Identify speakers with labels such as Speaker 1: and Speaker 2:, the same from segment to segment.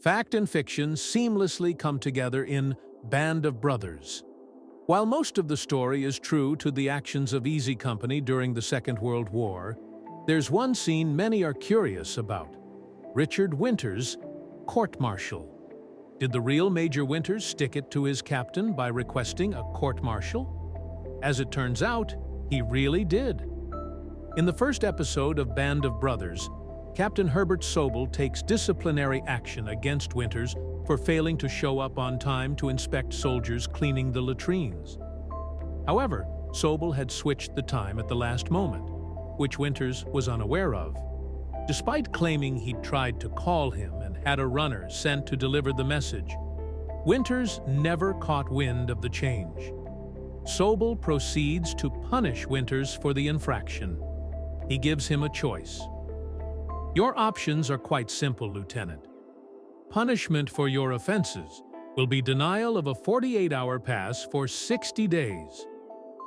Speaker 1: Fact and fiction seamlessly come together in Band of Brothers. While most of the story is true to the actions of Easy Company during the Second World War, there's one scene many are curious about: Richard Winters' court-martial. Did the real Major Winters stick it to his captain by requesting a court-martial? As it turns out, he really did. In the first episode of Band of Brothers, Captain Herbert Sobel takes disciplinary action against Winters for failing to show up on time to inspect soldiers cleaning the latrines. However, Sobel had switched the time at the last moment, which Winters was unaware of. Despite claiming he'd tried to call him and had a runner sent to deliver the message, Winters never caught wind of the change. Sobel proceeds to punish Winters for the infraction. He gives him a choice. Your options are quite simple, Lieutenant. Punishment for your offenses will be denial of a 48-hour pass for 60 days.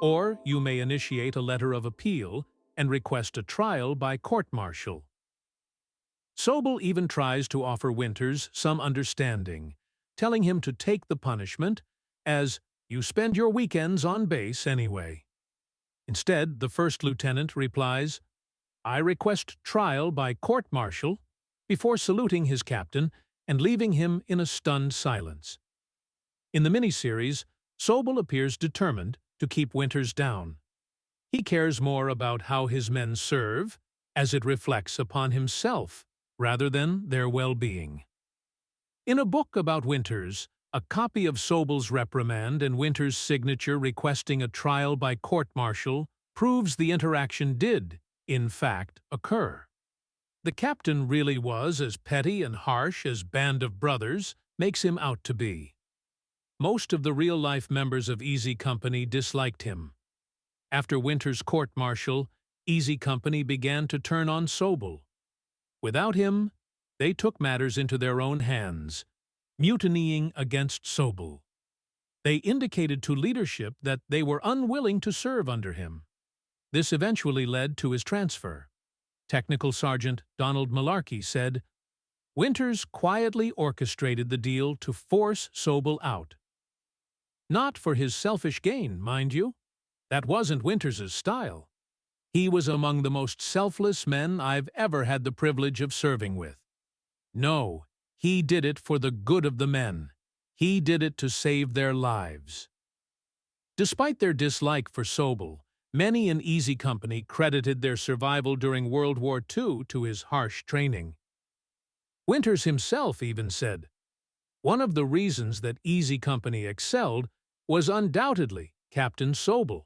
Speaker 1: Or you may initiate a letter of appeal and request a trial by court-martial. Sobel even tries to offer Winters some understanding, telling him to take the punishment as you spend your weekends on base anyway. Instead, the first lieutenant replies, "I request trial by court-martial," before saluting his captain and leaving him in a stunned silence. In the miniseries, Sobel appears determined to keep Winters down. He cares more about how his men serve, as it reflects upon himself, rather than their well-being. In a book about Winters, a copy of Sobel's reprimand and Winters' signature requesting a trial by court-martial proves the interaction did, in fact, occur. The captain really was as petty and harsh as Band of Brothers makes him out to be. Most of the real-life members of Easy Company disliked him. After Winters' court-martial, Easy Company began to turn on Sobel. Without him, they took matters into their own hands, mutinying against Sobel. They indicated to leadership that they were unwilling to serve under him. This eventually led to his transfer. Technical Sergeant Donald Malarkey said, "Winters quietly orchestrated the deal to force Sobel out. Not for his selfish gain, mind you. That wasn't Winters' style. He was among the most selfless men I've ever had the privilege of serving with. No, he did it for the good of the men. He did it to save their lives." Despite their dislike for Sobel, many in Easy Company credited their survival during World War II to his harsh training. Winters himself even said, "One of the reasons that Easy Company excelled was undoubtedly Captain Sobel."